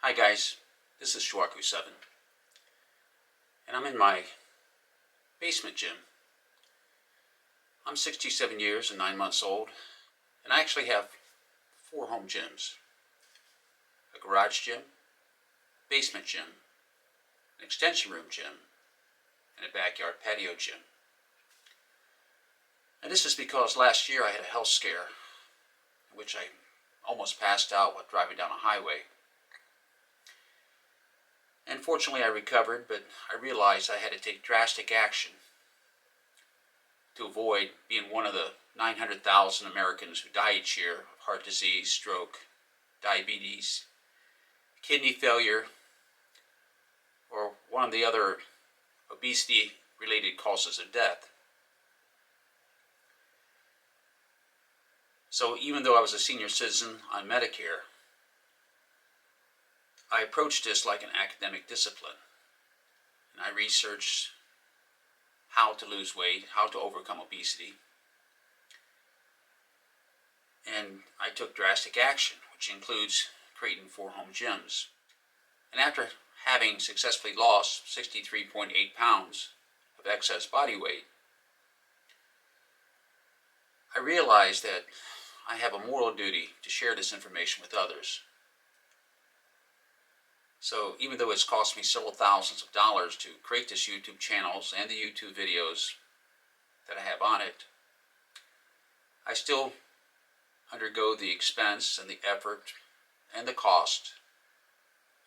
Hi guys, this is Schwaku7, and I'm in my basement gym. I'm 67 years and 9 months old, and I actually have 4 home gyms. A garage gym, basement gym, an extension room gym, and a backyard patio gym. And this is because last year I had a health scare, in which I almost passed out while driving down a highway. And fortunately I recovered, but I realized I had to take drastic action to avoid being one of the 900,000 Americans who die each year of heart disease, stroke, diabetes, kidney failure, or one of the other obesity-related causes of death. So even though I was a senior citizen on Medicare, I approached this like an academic discipline, and I researched how to lose weight, how to overcome obesity, and I took drastic action, which includes creating 4 home gyms. And after having successfully lost 63.8 pounds of excess body weight, I realized that I have a moral duty to share this information with others. So even though it's cost me several thousands of dollars to create this YouTube channels and the YouTube videos that I have on it, I still undergo the expense and the effort and the cost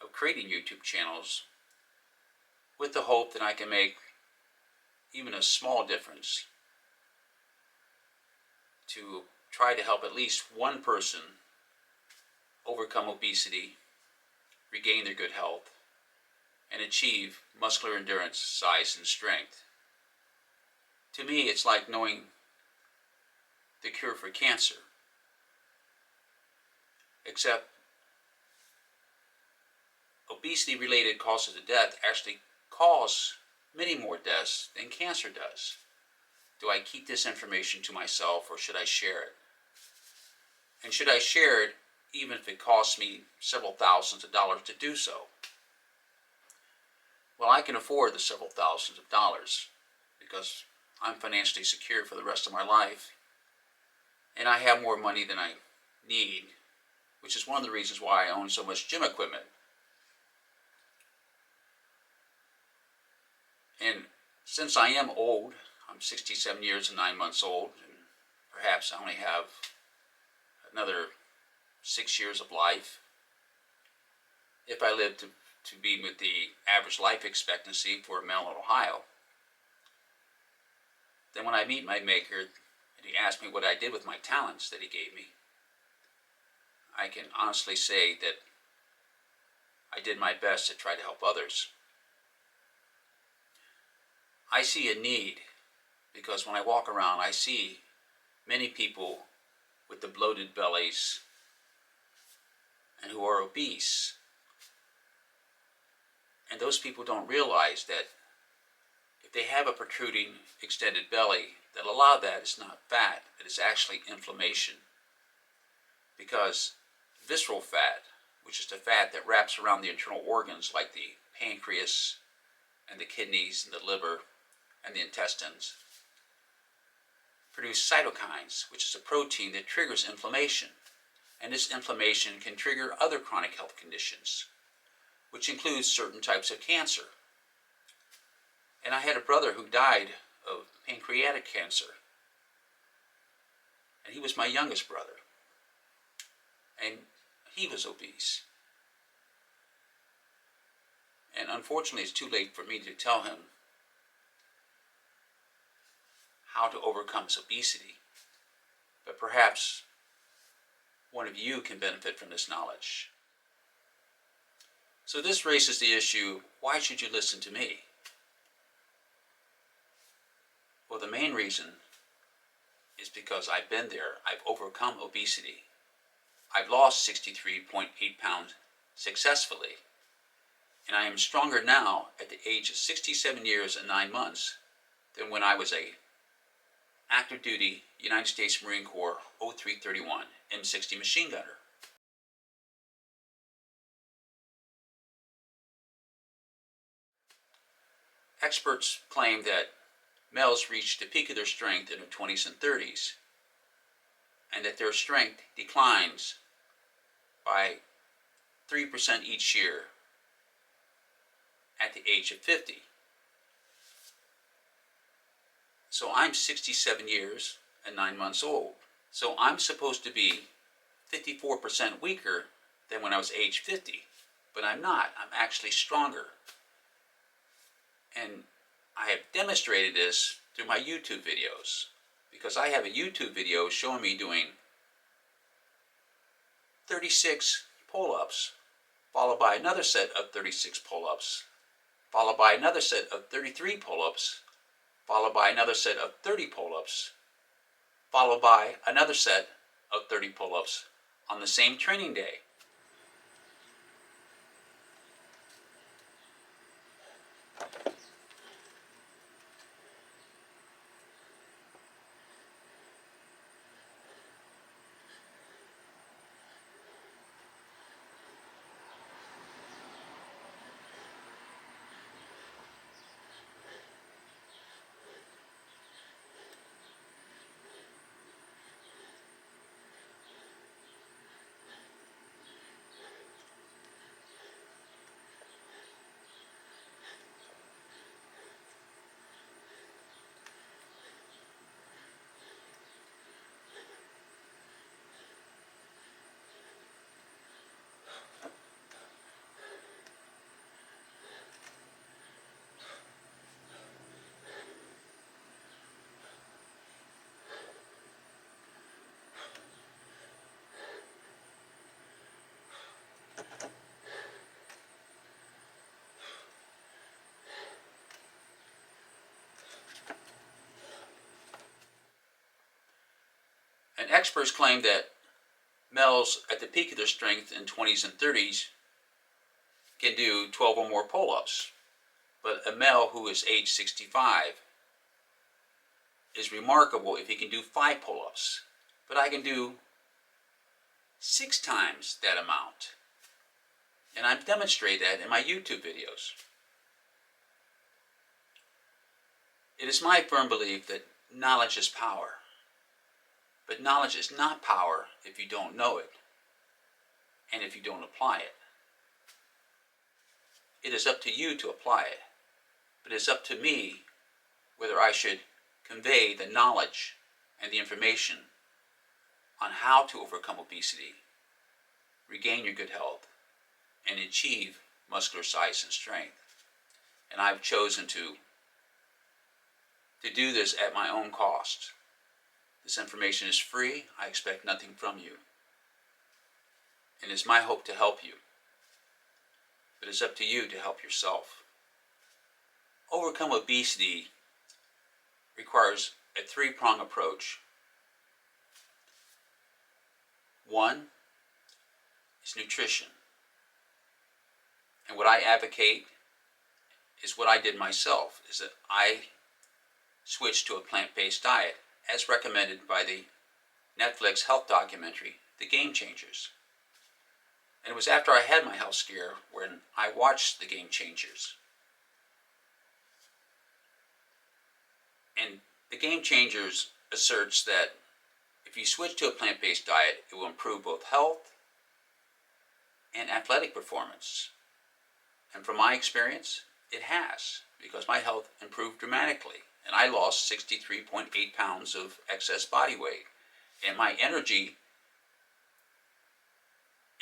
of creating YouTube channels with the hope that I can make even a small difference to try to help at least one person overcome obesity, regain their good health, and achieve muscular endurance, size, and strength. To me, it's like knowing the cure for cancer, except obesity-related causes of death actually cause many more deaths than cancer does. Do I keep this information to myself, or should I share it? And should I share it even if it costs me several thousands of dollars to do so? Well, I can afford the several thousands of dollars because I'm financially secure for the rest of my life, and I have more money than I need, which is one of the reasons why I own so much gym equipment. And since I am old, I'm 67 years and 9 months old, and perhaps I only have another 6 years of life if I live to be with the average life expectancy for a male in Ohio. Then when I meet my maker and he asks me what I did with my talents that he gave me, I can honestly say that I did my best to try to help others. I see a need because when I walk around, I see many people with the bloated bellies and who are obese. And those people don't realize that if they have a protruding, extended belly, that a lot of that is not fat, it is actually inflammation. Because visceral fat, which is the fat that wraps around the internal organs like the pancreas and the kidneys and the liver and the intestines, produce cytokines, which is a protein that triggers inflammation. And this inflammation can trigger other chronic health conditions, which includes certain types of cancer. And I had a brother who died of pancreatic cancer, and he was my youngest brother, and he was obese. And unfortunately, it's too late for me to tell him how to overcome his obesity, but perhaps one of you can benefit from this knowledge. So this raises the issue, why should you listen to me? Well, the main reason is because I've been there. I've overcome obesity. I've lost 63.8 pounds successfully. And I am stronger now at the age of 67 years and 9 months than when I was a active duty United States Marine Corps 0331 M60 machine gunner. Experts claim that males reach the peak of their strength in their 20s and 30s, and that their strength declines by 3% each year at the age of 50. So I'm 67 years and 9 months old. So I'm supposed to be 54% weaker than when I was age 50, but I'm not. I'm actually stronger. And I have demonstrated this through my YouTube videos, because I have a YouTube video showing me doing 36 pull-ups, followed by another set of 36 pull-ups, followed by another set of 33 pull-ups, followed by another set of 30 pull-ups, followed by another set of 30 pull-ups on the same training day. And experts claim that males at the peak of their strength in 20s and 30s can do 12 or more pull-ups. But a male who is age 65 is remarkable if he can do 5 pull-ups. But I can do 6 times that amount. And I've demonstrated that in my YouTube videos. It is my firm belief that knowledge is power. But knowledge is not power if you don't know it, and if you don't apply it. It is up to you to apply it, but it's up to me whether I should convey the knowledge and the information on how to overcome obesity, regain your good health, and achieve muscular size and strength. And I've chosen to do this at my own cost. This information is free. I expect nothing from you. And it's my hope to help you. But it's up to you to help yourself. Overcome obesity requires a 3-prong approach. 1 is nutrition. And what I advocate is what I did myself, is that I switched to a plant-based diet, as recommended by the Netflix health documentary, The Game Changers. And it was after I had my health scare when I watched The Game Changers. And The Game Changers asserts that if you switch to a plant-based diet, it will improve both health and athletic performance. And from my experience, it has, because my health improved dramatically. And I lost 63.8 pounds of excess body weight. And my energy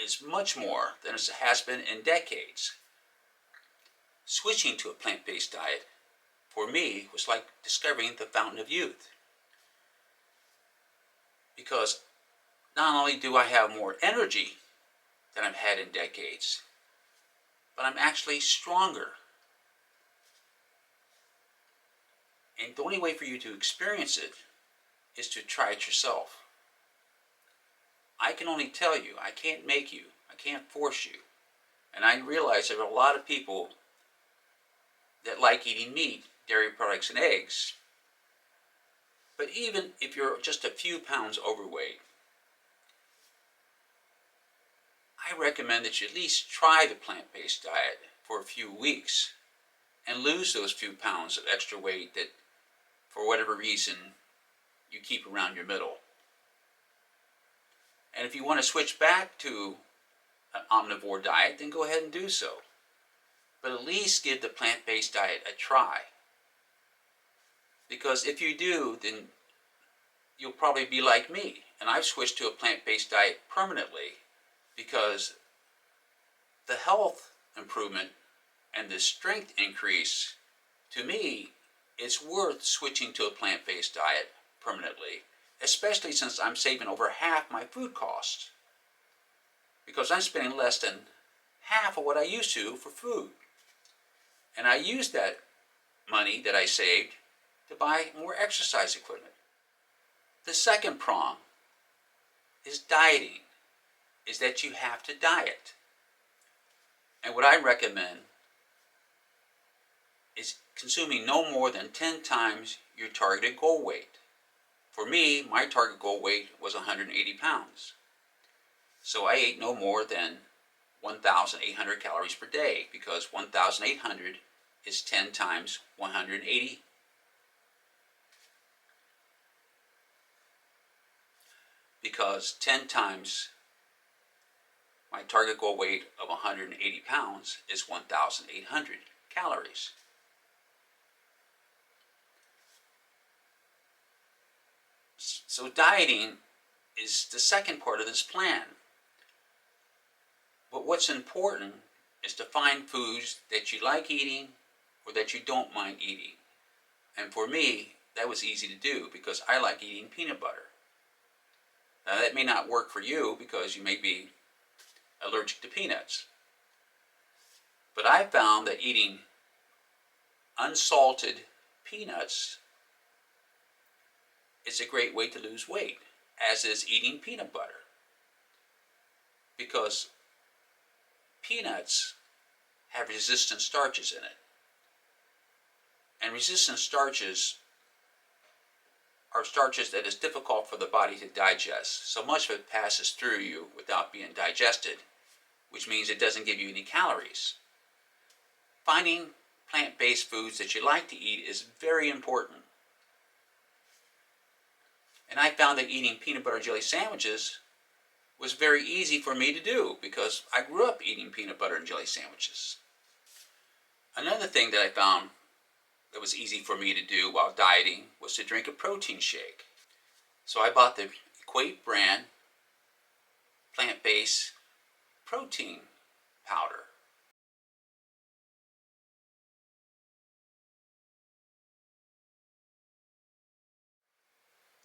is much more than it has been in decades. Switching to a plant-based diet, for me, was like discovering the fountain of youth. Because not only do I have more energy than I've had in decades, but I'm actually stronger. And the only way for you to experience it is to try it yourself. I can only tell you. I can't make you. I can't force you. And I realize there are a lot of people that like eating meat, dairy products, and eggs. But even if you're just a few pounds overweight, I recommend that you at least try the plant-based diet for a few weeks and lose those few pounds of extra weight that, for whatever reason, you keep around your middle. And if you want to switch back to an omnivore diet, then go ahead and do so. But at least give the plant-based diet a try. Because if you do, then you'll probably be like me. And I've switched to a plant-based diet permanently because the health improvement and the strength increase, to me, it's worth switching to a plant-based diet permanently, especially since I'm saving over half my food costs. Because I'm spending less than half of what I used to for food. And I use that money that I saved to buy more exercise equipment. The second prong is dieting, is that you have to diet. And what I recommend is consuming no more than 10 times your targeted goal weight. For me, my target goal weight was 180 pounds. So I ate no more than 1,800 calories per day, because 1,800 is 10 times 180. Because 10 times my target goal weight of 180 pounds is 1,800 calories. So dieting is the second part of this plan. But what's important is to find foods that you like eating or that you don't mind eating. And for me, that was easy to do because I like eating peanut butter. Now that may not work for you because you may be allergic to peanuts. But I found that eating unsalted peanuts is a great way to lose weight, as is eating peanut butter. Because peanuts have resistant starches in it. And resistant starches are starches that is difficult for the body to digest. So much of it passes through you without being digested, which means it doesn't give you any calories. Finding plant-based foods that you like to eat is very important. And I found that eating peanut butter jelly sandwiches was very easy for me to do because I grew up eating peanut butter and jelly sandwiches. Another thing that I found that was easy for me to do while dieting was to drink a protein shake. So I bought the Equate brand plant-based protein powder.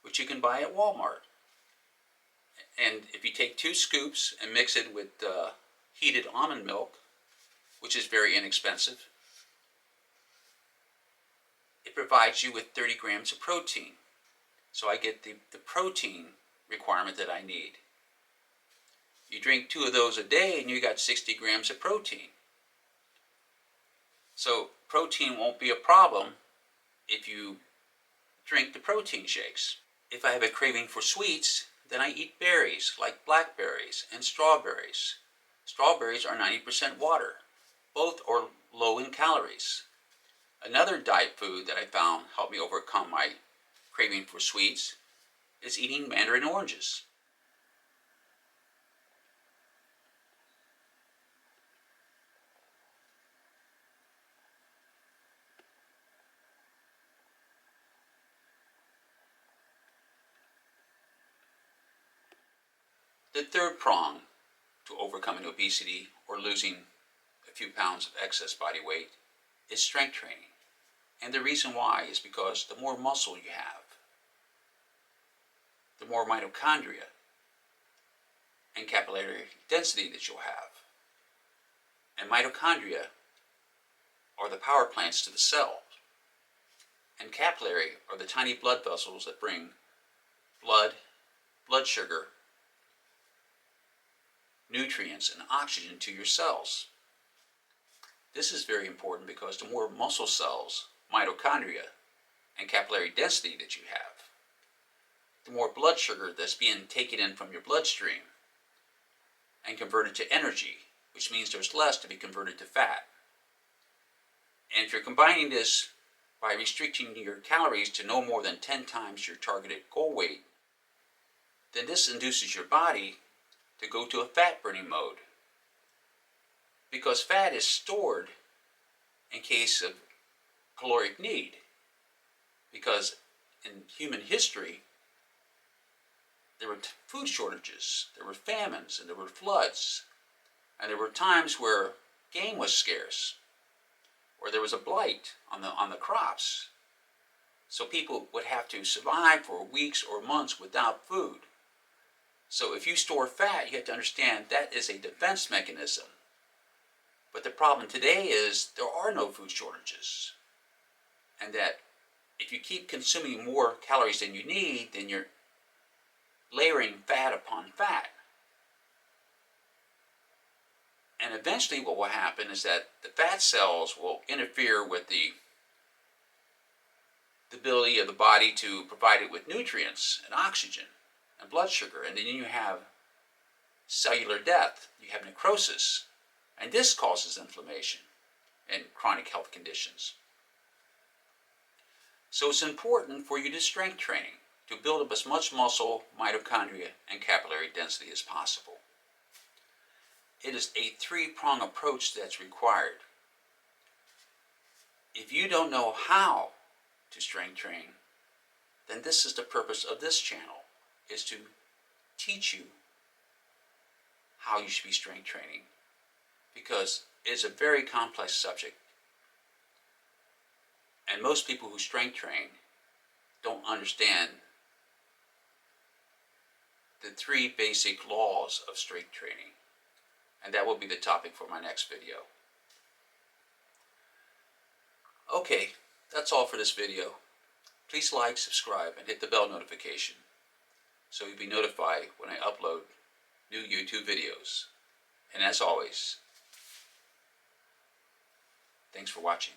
Which you can buy at Walmart. And if you take 2 scoops and mix it with heated almond milk, which is very inexpensive, it provides you with 30 grams of protein. So I get the protein requirement that I need. You drink 2 of those a day and you got 60 grams of protein. So protein won't be a problem if you drink the protein shakes. If I have a craving for sweets, then I eat berries like blackberries and strawberries. Strawberries are 90% water. Both are low in calories. Another diet food that I found helped me overcome my craving for sweets is eating mandarin oranges. The third prong to overcoming obesity or losing a few pounds of excess body weight is strength training. And the reason why is because the more muscle you have, the more mitochondria and capillary density that you'll have. And mitochondria are the power plants to the cell. And capillary are the tiny blood vessels that bring blood sugar, nutrients, and oxygen to your cells. This is very important because the more muscle cells, mitochondria, and capillary density that you have, the more blood sugar that's being taken in from your bloodstream and converted to energy, which means there's less to be converted to fat. And if you're combining this by restricting your calories to no more than 10 times your targeted goal weight, then this induces your body to go to a fat burning mode. Because fat is stored in case of caloric need. Because in human history, there were food shortages, there were famines, and there were floods. And there were times where game was scarce, or there was a blight on the crops. So people would have to survive for weeks or months without food. So if you store fat, you have to understand that is a defense mechanism. But the problem today is there are no food shortages. And that if you keep consuming more calories than you need, then you're layering fat upon fat. And eventually what will happen is that the fat cells will interfere with the ability of the body to provide it with nutrients and oxygen and blood sugar. And then you have cellular death. You have necrosis. And this causes inflammation and chronic health conditions. So it's important for you to strength training to build up as much muscle, mitochondria, and capillary density as possible. It is a three-prong approach that's required. If you don't know how to strength train, then this is the purpose of this channel, is to teach you how you should be strength training, because it's a very complex subject. And most people who strength train don't understand the three basic laws of strength training. And that will be the topic for my next video. Okay, that's all for this video. Please like, subscribe, and hit the bell notification so you'll be notified when I upload new YouTube videos. And as always, thanks for watching.